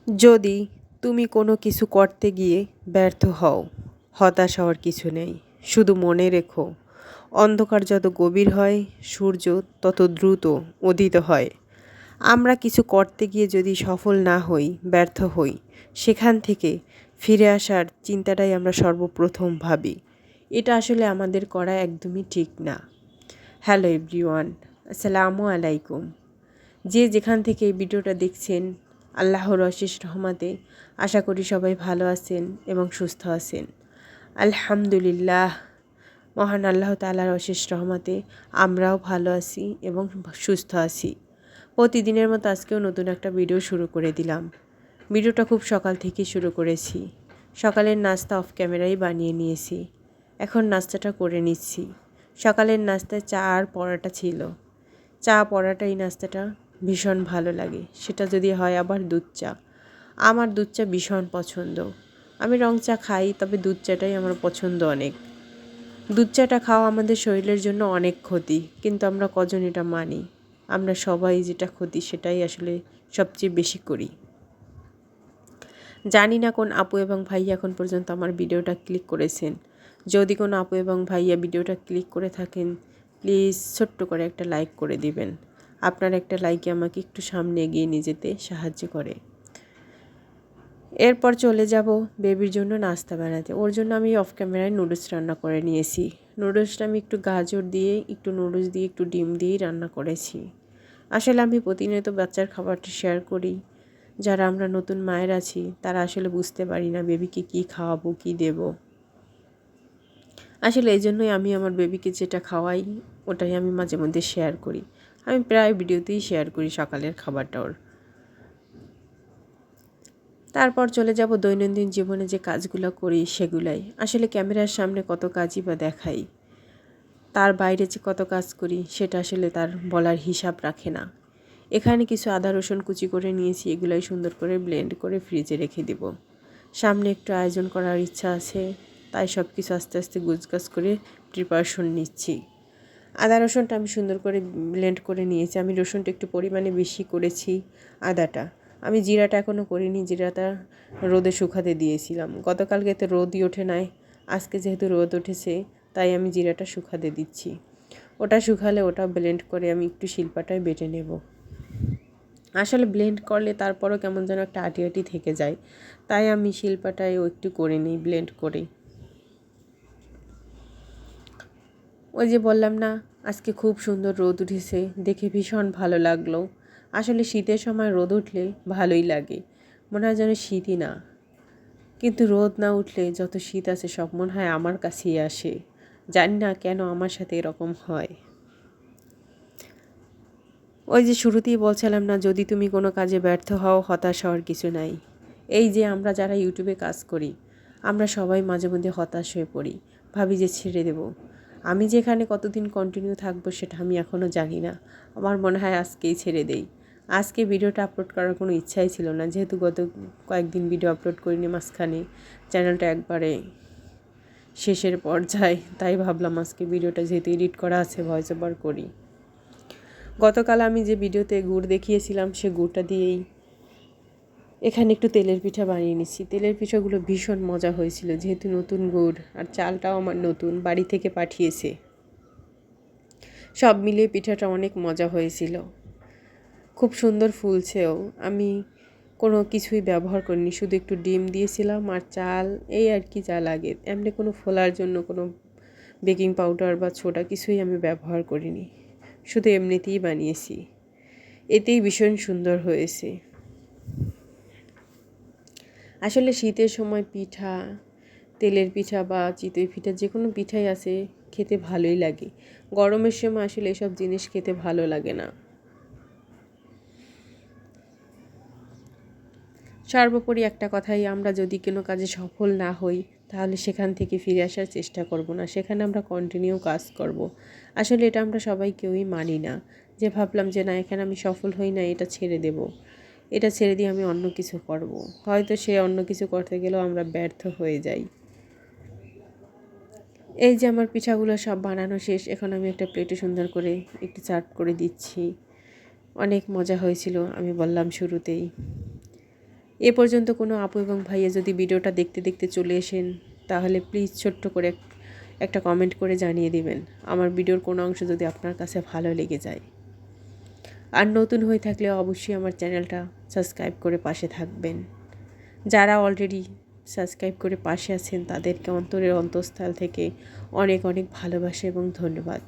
যদি তুমি কোনো কিছু করতে গিয়ে ব্যর্থ হও, হতাশ হওয়ার কিছু নেই। শুধু মনে রেখো, অন্ধকার যত গভীর হয়, সূর্য তত দ্রুত উদিত হয়। আমরা কিছু করতে গিয়ে যদি সফল না হই, ব্যর্থ হই, সেখান থেকে ফিরে আসার চিন্তাটাই আমরা সর্বপ্রথম ভাবি। এটা আসলে আমাদের করা একদমই ঠিক না। হ্যালো এভরিওয়ান, আসসালামু আলাইকুম। যে যেখান থেকে এই ভিডিওটা দেখছেন, আল্লাহর অশেষ রহমতে আশা করি সবাই ভালো আছেন এবং সুস্থ আছেন। আলহামদুলিল্লাহ, মহান আল্লাহ তাআলার অশেষ রহমতে আমরাও ভালো আছি এবং সুস্থ আছি। প্রতিদিনের মতো আজকেও নতুন একটা ভিডিও শুরু করে দিলাম। ভিডিওটা খুব সকাল থেকেই শুরু করেছি। সকালের নাস্তা অফ ক্যামেরাই বানিয়ে নিয়েছি। এখন নাস্তাটা করে নিচ্ছি। সকালের নাস্তায় চা আর পরোটা ছিল। চা পরোটা এই নাস্তাটা ভীষণ ভালো লাগে, সেটা যদি হয় আবার দুধ চা। আমার দুধ চা ভীষণ পছন্দ। আমি রং চা খাই, তবে দুধ চাটাই আমার পছন্দ অনেক। দুধ চাটা খাওয়া আমাদের শরীরের জন্য অনেক ক্ষতি, কিন্তু আমরা কজন এটা মানি? আমরা সবাই যেটা ক্ষতি সেটাই আসলে সবচেয়ে বেশি করি। জানি না কোন আপু এবং ভাইয়া এখন পর্যন্ত আমার ভিডিওটা ক্লিক করেছেন। যদি কোনো আপু এবং ভাইয়া ভিডিওটা ক্লিক করে থাকেন, প্লিজ ছোট্ট করে একটা লাইক করে দিবেন। আপনার একটা লাইকে আমাকে একটু সামনে এগিয়ে নিয়ে যেতে সাহায্য করে। এরপর চলে যাব বেবির জন্য নাস্তা বানাতে। ওর জন্য আমি অফ ক্যামেরায় নুডলস রান্না করে নিয়েছি। নুডলসটা আমি একটু গাজর দিয়ে, একটু নুডলস দিয়ে, একটু ডিম দিয়েই রান্না করেছি। আসলে আমি প্রতিনিয়ত বাচ্চার খাবারটা শেয়ার করি। যারা আমরা নতুন মায়ের আছি, তারা আসলে বুঝতে পারি না বেবিকে কী খাওয়াবো, কী দেব। আসলে এই জন্যই আমি আমার বেবিকে যেটা খাওয়াই, ওটাই আমি মাঝে মধ্যে শেয়ার করি। আমি প্রায় ভিডিওতেই শেয়ার করি সকালের খাবারটা ওর। তারপর চলে যাব দৈনন্দিন জীবনে যে কাজগুলো করি সেগুলাই। আসলে ক্যামেরার সামনে কত কাজই বা দেখাই, তার বাইরে যে কত কাজ করি সেটা আসলে তার বলার হিসাব রাখে না। এখানে কিছু আদা রসুন কুচি করে নিয়েছি, এগুলাই সুন্দর করে ব্লেন্ড করে ফ্রিজে রেখে দিব। সামনে একটু আয়োজন করার ইচ্ছা আছে, তাই সব কিছু আস্তে আস্তে গুছগাছ করে প্রিপারেশন নিচ্ছি। আদা রসুনটা আমি সুন্দর করে ব্লেন্ড করে নিয়েছি। আমি রসুনটা একটু পরিমাণে বেশি করেছি, আদাটা। আমি জিরাটা এখনও করিনি, জিরাটা রোদে শুকাতে দিয়েছিলাম। গতকালকে তো রোদই ওঠে নাই, আজকে যেহেতু রোদ উঠেছে তাই আমি জিরাটা শুকাতে দিচ্ছি। ওটা শুকালে ওটা ব্লেন্ড করে আমি একটু শিলপাটায় বেটে নেব। আসলে ব্লেন্ড করলে তারপরও কেমন যেন একটা আটি আটি থেকে যায়, তাই আমি শিলপাটায়ও একটু করে নিই ব্লেন্ড করে। ওই যে বললাম না, আজকে খুব সুন্দর রোদ উঠেছে, দেখে ভীষণ ভালো লাগলো। আসলে শীতের সময় রোদ উঠলে ভালোই লাগে, মনে হয় যেন শীতই না। কিন্তু রোদ না উঠলে যত শীত আছে সব মনে হয় আমার কাছেই আসে। জানি না কেন আমার সাথে এরকম হয়। ওই যে শুরুতেই বলছিলাম না, যদি তুমি কোনো কাজে ব্যর্থ হও, হতাশ হওয়ার কিছু নাই। এই যে আমরা যারা ইউটিউবে কাজ করি, আমরা সবাই মাঝে মধ্যে হতাশ হয়ে পড়ি, ভাবি যে ছেড়ে দেব। আমি যেখানে কতদিন কন্টিনিউ থাকবো সেটা আমি এখনও জানি না। আমার মনে হয় আজকেই ছেড়ে দেই। আজকে ভিডিওটা আপলোড করার কোনো ইচ্ছাই ছিল না, যেহেতু গত কয়েকদিন ভিডিও আপলোড করিনি, মাঝখানে চ্যানেলটা একবারে শেষের পর্যায়ে, তাই ভাবলাম আজকে ভিডিওটা যেহেতু এডিট করা আছে, ভয়েস ওভার করি। গতকাল আমি যে ভিডিওতে গুড় দেখিয়েছিলাম, সে গুড়টা দিয়েই এখানে একটু তেলের পিঠা বানিয়ে নিচ্ছি। তেলের পিঠাগুলো ভীষণ মজা হয়েছিল, যেহেতু নতুন গুড় আর চালটাও আমার নতুন, বাড়ি থেকে পাঠিয়েছে। সব মিলিয়ে পিঠাটা অনেক মজা হয়েছিল, খুব সুন্দর ফুলছেও। আমি কোনো কিছুই ব্যবহার করিনি, শুধু একটু ডিম দিয়েছিলাম আর চাল, এই আর কি যা লাগে। এমনি কোনো ফোলার জন্য কোনো বেকিং পাউডার বা ছোটা কিছুই আমি ব্যবহার করিনি, শুধু এমনিতেই বানিয়েছি। এতেই ভীষণ সুন্দর হয়েছে। আসলে শীতের সময় পিঠা, তেলের পিঠা বা চিতই পিঠা, যে কোনো পিঠাই আছে খেতে ভালোই লাগে। গরমের সময় আসলে এসব জিনিস খেতে ভালো লাগে না। সর্বোপরি একটা কথাই, আমরা যদি কোনো কাজে সফল না হই, তাহলে সেখান থেকে ফিরে আসার চেষ্টা করব না, সেখানে আমরা কন্টিনিউ কাজ করব। আসলে এটা আমরা সবাই কেউই মানি না, যে ভাবলাম যে না, এখানে আমি সফল হই না, এটা ছেড়ে দেব, এটা ছেড়ে দিয়ে আমি অন্য কিছু করব। হয়তো সে অন্য কিছু করতে গেলেও আমরা ব্যর্থ হয়ে যাই। এই যে আমার পিঠাগুলো সব বানানো শেষ, এখন আমি একটা প্লেটে সুন্দর করে একটু চাট করে দিচ্ছি। অনেক মজা হয়েছিল, আমি বললাম শুরুতেই। এ পর্যন্ত কোনো আপু এবং ভাইয়া যদি ভিডিওটা দেখতে দেখতে চলে আসেন তাহলে প্লিজ ছোট্ট করে একটা কমেন্ট করে জানিয়ে দিবেন আমার ভিডিওর কোনো অংশ যদি আপনার কাছে ভালো লেগে যায়। আর নতুন হয়ে থাকলে অবশ্যই আমার চ্যানেলটা সাবস্ক্রাইব করে পাশে থাকবেন। যারা অলরেডি সাবস্ক্রাইব করে পাশে আছেন তাদেরকে অন্তরের অন্তঃস্থল থেকে অনেক অনেক ভালোবাসা এবং ধন্যবাদ।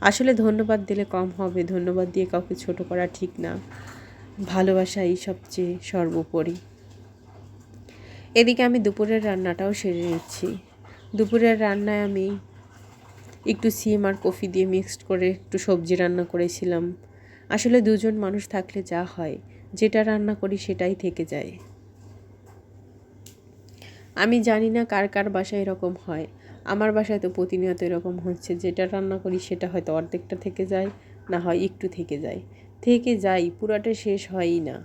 আসলে ধন্যবাদ দিলে কম হবে, ধন্যবাদ দিয়ে কাউকে ছোট করা ঠিক না, ভালোবাসাই সবচেয়ে সর্বোপরি। এদিকে আমি দুপুরের রান্নাটাও সেরে নিচ্ছি। দুপুরের রান্নায় আমি একটু সিম আর কফি দিয়ে মিক্সড করে একটু সবজি রান্না করেছিলাম। আসলে দুজন মানুষ থাকলে যা হয়, যেটা রান্না করি সেটাই থেকে যায়। আমি জানি না কার কার বাসায় এরকম হয়, আমার বাসায় তো প্রতিনিয়ত এরকম হচ্ছে, যেটা রান্না করি সেটা হয়তো অর্ধেকটা থেকে যায়, না হয় একটু থেকে যায়, পুরাটা শেষ হয়ই না।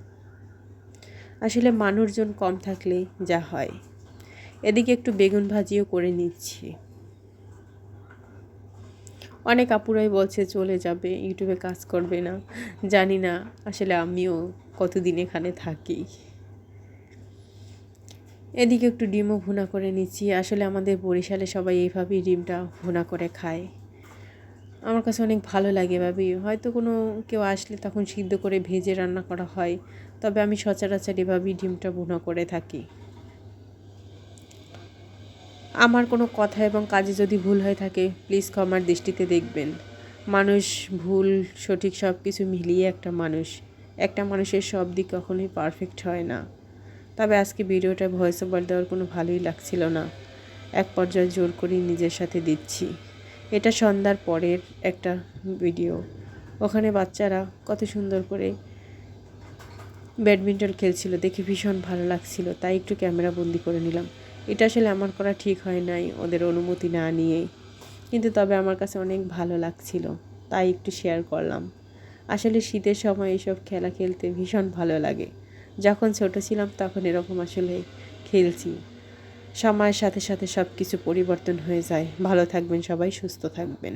আসলে মানুষজন কম থাকলে যা হয়। এদিকে একটু বেগুন ভাজিও করে নিচ্ছি। অনেক আপুরাই বলছে চলে যাবে, ইউটিউবে কাজ করবে না। জানি না আসলে আমিও কতদিন এখানে থাকি। এদিকে একটু ডিমও ভুনা করে নিচ্ছি। আসলে আমাদের বরিশালে সবাই এইভাবেই ডিমটা ভুনা করে খায়। আমার কাছে অনেক ভালো লাগে ভাবি, হয়তো কোনো কেউ আসলে তখন সিদ্ধ করে ভেজে রান্না করা হয়, তবে আমি সচরাচর এভাবেই ডিমটা ভুনা করে থাকি। আমার কোনো কথা এবং কাজে যদি ভুল হয়ে থাকে প্লিজ ক্ষমার দৃষ্টিতে দেখবেন। মানুষ ভুল সঠিক সব কিছু মিলিয়ে একটা মানুষের সব দিক কখনোই পারফেক্ট হয় না। তবে আজকে ভিডিওটা ভয়েস ওভার দেওয়ার কোনো ভালোই লাগছিল না, এক পর্যায়ে জোর করেই নিজের সাথে দিচ্ছি। এটা সন্ধ্যার পরের একটা ভিডিও। ওখানে বাচ্চারা কত সুন্দর করে ব্যাডমিন্টন খেলছিল, দেখে ভীষণ ভালো লাগছিল, তাই একটু ক্যামেরা বন্দি করে নিলাম। এটা আসলে আমার করা ঠিক হয় নাই ওদের অনুমতি না নিয়েই, কিন্তু তবে আমার কাছে অনেক ভালো লাগছিল, তাই একটু শেয়ার করলাম। আসলে শীতের সময় এইসব খেলা খেলতে ভীষণ ভালো লাগে। যখন ছোট ছিলাম তখন এরকম আসলে খেলছি। সময়ের সাথে সাথে সব কিছু পরিবর্তন হয়ে যায়। ভালো থাকবেন সবাই, সুস্থ থাকবেন।